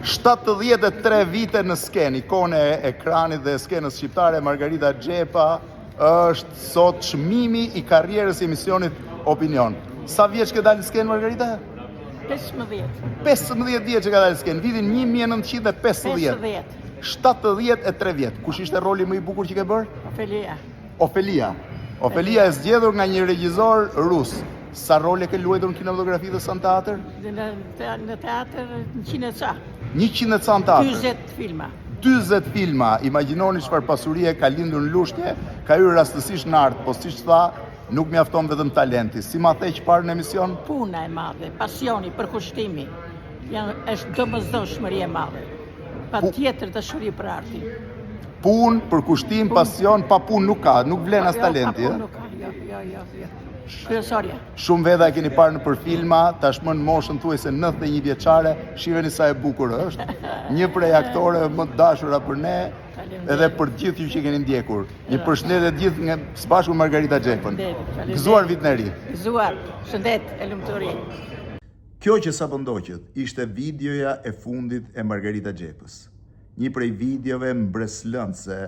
73 vite në skenë, ikone e ekranit dhe skenës shqiptare, Margarita Xhepa është sot çmimi i karrierës i emisionit Opinion. Sa vjeç ke dalë në skenë, Margarita? 15. 15 vjeç që ka dalë në skenë, vitin 1950. 73 vjet. Kush ishte roli më i bukur që ke bërë? Ofelia e zgjedhur nga një regjisor rus. Sa role ke luajtur në kinematografi dhe në teatr? Në teatr 100 ca. 100 ca në teatr. 40 filma. 40 filma. Imagjinoni çfarë pasurie ka lindur në Lushke, ka hyrë rastësisht në art, po siç tha, nuk mjafton vetëm talenti. Si ma the që parë në emision? Puna e madhe, pasioni, përkushtimi. Është domosdoshmëri e madhe. Patjetër dashuri për artin. Punë, përkushtim, pasion, pa punë nuk ka, nuk vlen as talenti. Pa punë nuk ka, jo. Kryesorja. Shumë veda e keni parë në për filma, tashmë në moshën thuajse 91 vjeçare, shiheni sa e bukur është. Një prej aktorëve më të dashura për ne, edhe për gjithë ju që keni ndjekur. Një përshëndetje gjithë nga së bashku Margarita Xhepën. Gëzuar vitin e ri. Gëzuar. Shëndet e lumturi. Kjo që sapo ndoqët ishte videoja e fundit e Margarita Xhepës. Një prej videove mbreslëndse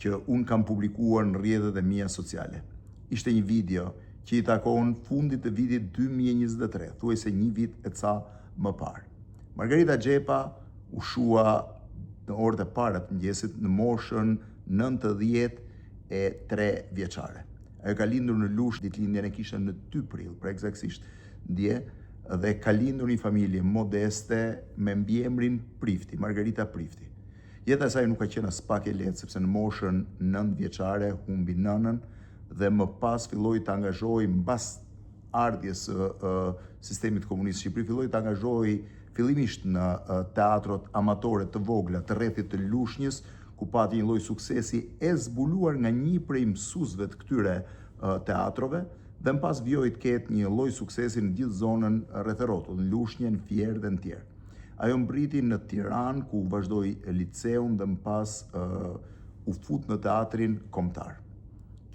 që unë kam publikuar në rrjetet e mia sociale. Ishte një video që i takon fundit të vitit 2023, thuajse një vit e ca më parë. Margarita Xhepa u shua në orët e para të mëngjesit në moshën 93 vjeçare. Ajo ka lindur në Lush, ditëlindjen e kishte në 2 prill, pra eksaktësisht dje, dhe ka lindur një familje modeste me mbiemrin Prifti, Margarita Prifti. Jeta e saj nuk ka qenë as pak e lehtë, sepse në moshën 9 vjeçare humbi nënën dhe më pas filloi të angazhohej mbas ardhjes së sistemit komunist Shqipëri, filloi të angazhohej fillimisht në teatrot amatore të vogla të rrethit të Lushnjës, ku pati një lloj suksesi e zbuluar nga një prej mësuesve të këtyre teatrove, dhe më pas vjoi të ketë një lloj suksesi në gjithë zonën rreth e rrotull, në Lushnjë, në Fier dhe në tjerë. Ajo mbriti në Tiranë, ku vazhdoi liceun dhe më pas u fut në teatrin kombëtar,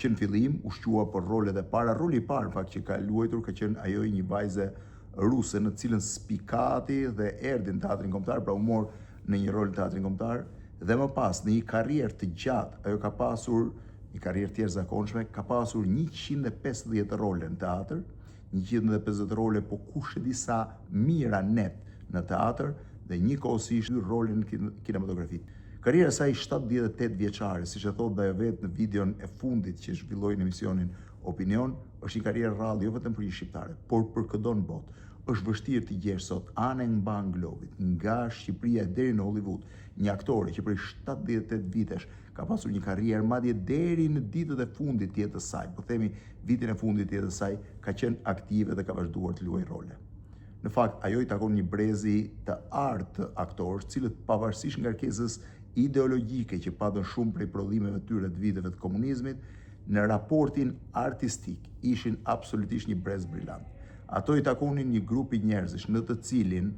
që në fillim u shqua për rolet e para. Roli i parë, në fakt, që ka luajtur ka qenë ajo një vajze ruse në cilën spikati dhe erdhi në teatrin kombëtar, pra u mor në një rol në teatrin kombëtar, dhe më pas në një karrierë të gjatë, ajo ka pasur një karrierë të jashtëzakonshme, ka pasur 150 role në teatr, 150 role, po kush e di sa mira net në teatr, dhe njëkohësisht role në kinematografi. Karriera e saj 78 vjeçare, siç e thotë ajo vetë në videon e fundit që zhvilloi në emisionin Opinion, është një karrierë rrallë jo vetëm për një shqiptare, por për çdo në botë. Është vështirë të gjesh sot anë e mban globit, nga Shqipëria deri në Hollywood, një aktore që prej 78 vitesh ka pasur një karrierë madje deri në ditët e fundit të jetës saj, po themi vitin e fundit të jetës saj, ka qenë aktive dhe ka vazhduar të luajë role. Në fakt, ajo i takon një brezi të artë të aktorësh, cilët pavarësisht ngarkesës ideologjike që patën shumë prej prodhimeve tyre të viteve të komunizmit, në raportin artistik ishin absolutisht një brez brillant. Ato i takonin një grupi njerëzish në të cilin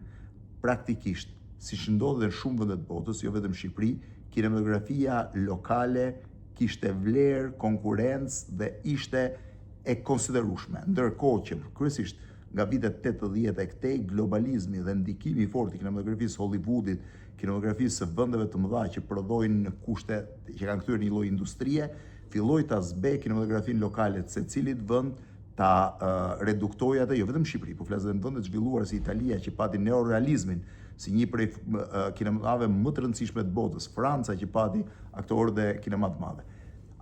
praktikisht, siç ndodh në shumë vende të botës, jo vetëm Shqipëri, kinematografia lokale kishte vlerë, konkurrencë dhe ishte e konsiderueshme, ndërkohë që kryesisht nga vitet 80 e këtej globalizmi dhe ndikimi i fortë i kinematografisë Hollywoodit, kinematografisë së vendeve të mëdha që prodhojnë në kushte që kanë kthyer një lloj industrie, filloi ta zbe kinematografinë lokale të secilit vend, ta reduktoi atë, jo vetëm në Shqipëri, po flas edhe në vende të zhvilluara si Italia, që pati neorealizmin si një prej kinematave më të rëndësishme të botës, Franca që pati aktorë dhe kinema të madhe.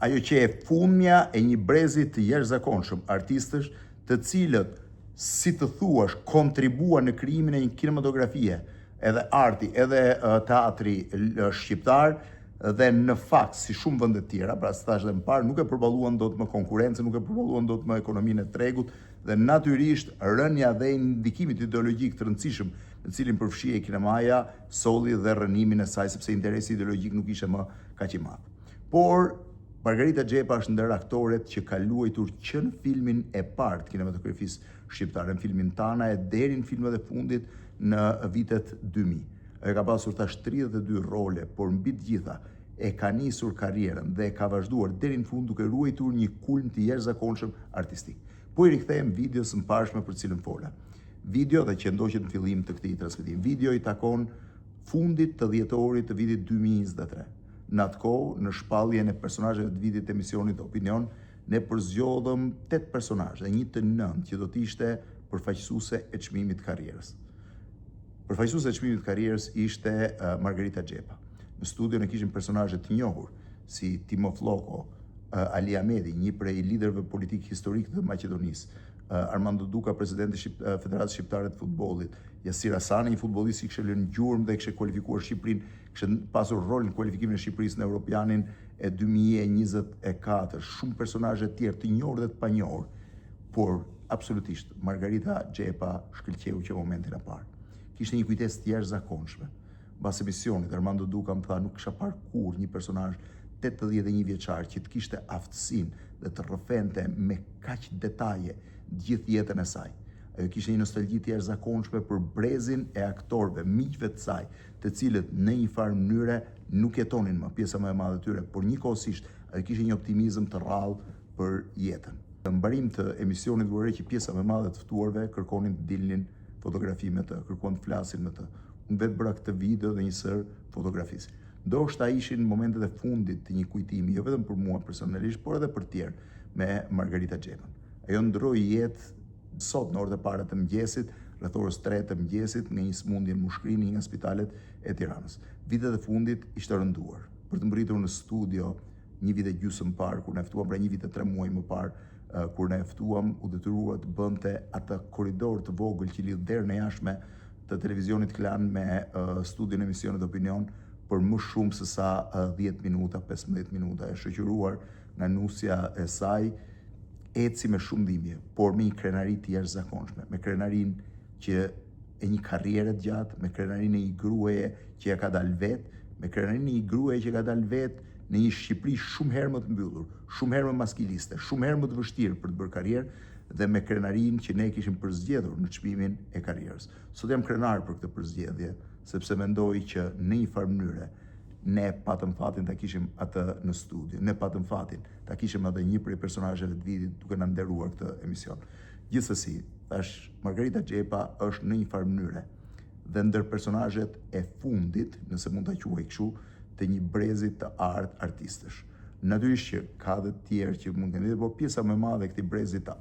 Ajo që e fundmja e një brezi të jashtëzakonshëm, artistësh të cilët, si të thuash, kontribua në krijimin e një kinematografie, edhe arti, edhe teatri shqiptar, dhe në fakt, si shumë vende tjera, pra si thash dhe më parë, nuk e përballuan dot me konkurrencën, nuk e përballuan dot me ekonominë e tregut, dhe natyrisht rënja dhe ndikimit ideologjik të rëndësishëm në cilin përfshihej kinemaja solli dhe rënimin e saj, sepse interesi ideologjik nuk ishte më kaq i madh. Por Margarita Xhepa është ndër aktoret që ka luajtur që në filmin e parë të kinematografisë shqiptare, në filmin Tana e deri në filmat e fundit në vitet 2000. Ajo ka pasur tash 32 role, por mbi të gjitha e ka nisur karrierën dhe ka vazhduar deri në fund duke ruajtur një kulm të jashtëzakonshëm artistik. Po i rikthehem videos së mparshme për cilën fola. Video dhe që ndoqet në fillim të këtij transmetimi. Video i takon fundit të dhjetorit të vitit 2023. Në atë kohë, në shpalljen e personazheve të vitit të emisionit Opinion, ne përzgjodhëm 8 personazhe, dhe një të 9 që do të ishte përfaqësuese e çmimit të karrierës. Përfaqësuese e çmimit të karrierës ishte Margarita Xhepa. Në studio ne kishim personazhe të njohur si Timo Floko, Ali Ahmedi, një prej liderëve politik historik të Maqedonisë, Armando Duka, presidenti Federatës Shqiptare të Futbollit, Yasir Hasani, një futbollist që kishte lënë gjurmë dhe kishte kualifikuar Shqipërinë, kishte pasur rol në kualifikimin e Shqipërisë në Europianin e 2024, shumë personazhe të tjerë të njohur dhe të panjohur, por absolutisht Margarita Xhepa shkëlqeu që momentin e parë. Kishte një kujtesë të jashtëzakonshme. Mbas emisionit, Armando Duka më tha, nuk kisha parë kurrë një personazh 81 vjeçar që të kishte aftësinë dhe të rrëfente me kaq detaje gjithë jetën e saj. Ajo kishte një nostalgji të jashtëzakonshme për brezin e aktorëve, miqve të saj, të cilët në një farë mënyre nuk jetonin më, pjesa më e madhe e tyre, por njëkohësisht ajo kishte një optimizëm të rrallë për jetën. Në mbarim të emisionit vuajë që pjesa më e madhe të ftuarve kërkonin të dilnin fotografi me të, kërkuan të flasin me të. Unë vetë bëra këtë video dhe një sër fotografisë. Ndoshta ishin momentet e fundit të një kujtimi, jo vetëm për mua personalisht, por edhe për tjerë, me Margarita Xhepën. Ajo ndroi jetë sot në orët e para të mëngjesit, rreth orës 3 të mëngjesit, nga një smundje në mushkrini nga spitalet e Tiranës. Vitet e fundit ishte rënduar. Për të mbërritur në studio një vit e gjysmë parë, kur ne ftuam, pra një vit e 3 muaj më parë, kur ne ftuam, u detyruar të bënte atë korridor të vogël që lidh derën e jashtme të televizionit Klan me studion e emisionit Opinion për më shumë se sa 10 minuta, 15 minuta, e shoqëruar nga nusja e saj, eci me shumë dhimbje, por me një krenari të jashtëzakonshme, me krenarin që e një karriere të gjatë, me krenarin e një gruaje që ja ka dalë vetë, me krenarin e një gruaje që ka dalë vetë në një Shqipëri shumë herë më të mbyllur, shumë herë më maskiliste, shumë herë më të vështirë për të bërë karrierë, dhe me krenarin që ne kishim përzgjedhur në çmimin e karrierës. Sot jam krenar për këtë përzgjedhje, sepse mendoj që në një farë mënyre ne patëm fatin ta kishim atë në studio, ne patëm fatin ta kishim edhe një prej personazheve të vitit duke na nderuar këtë emision. Gjithsesi, thash Margarita Xhepa është në një farë mënyre dhe ndër personazhet e fundit, nëse mund ta quaj kështu, të një brezi të artistësh. Natyrisht që ka dhe tjerë që mund të kenë, por pjesa më e madhe e këtij brezi të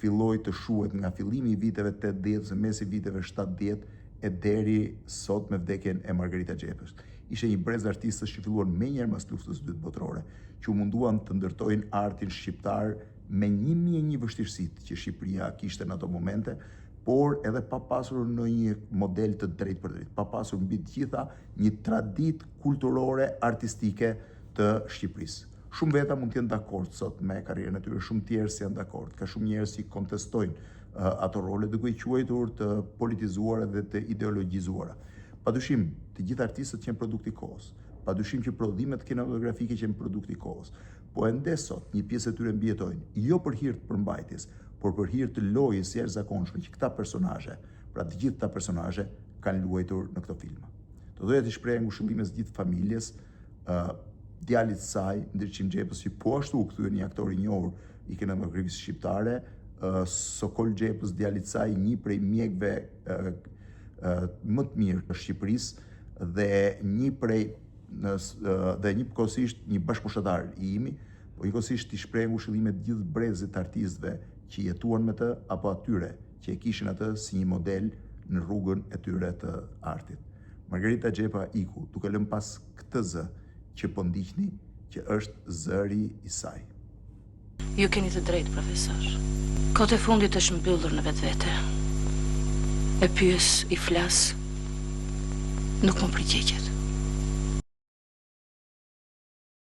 filloi të shuhet nga fillimi i viteve 80 ose mesi viteve 70 e deri sot me vdekjen e Margarita Xhepës. Ishte një brez artistësh që filluan menjëherë pas luftës së dytë botërore, që u munduan të ndërtojnë artin shqiptar me 1001 vështirësitë që Shqipëria kishte në ato momente, por edhe pa pasur në një model të drejtë për drejtë, pa pasur mbi të gjitha një traditë kulturore artistike të Shqipërisë. Shumë veta mund të jenë dakord sot me karrierën e tyre, shumë tjerë si janë dakord. Ka shumë njerëz që kontestojnë ato role duke i quajtur të politizuara dhe të ideologjizuara. Padyshim, të gjithë artistët janë produkt i kohës. Padyshim që prodhimet kinematografike janë produkt i kohës. Po ende sot një pjesë e tyre mbijetojnë, jo për hir të përmbajtjes, por për hir të lojës së jashtëzakonshme që këta personazhe, pra të gjithë këta personazhe kanë luajtur në këto filma. Do doja të shpreh ngushëllimes gjithë familjes, djalit saj, Ndriçim Xhepës, që po ashtu u kthye një aktor i njohur i kinematografisë shqiptare, Sokol Xhepës, djalit saj, një prej mjekëve më të mirë të Shqipërisë dhe njëkohësisht një bashkëpunëtar i imi, po njëkohësisht i shpreh ngushëllime të gjithë brezit të artistëve që jetuan me të apo atyre që e kishin atë si një model në rrugën e tyre të artit. Margarita Xhepa iku, duke lënë pas këtë zë që po ndiqni, që është zëri i saj. Ju keni të drejtë, profesor. Kohët e fundit është mbyllur në vetvete. E pyes, i flas, nuk më përgjigjet.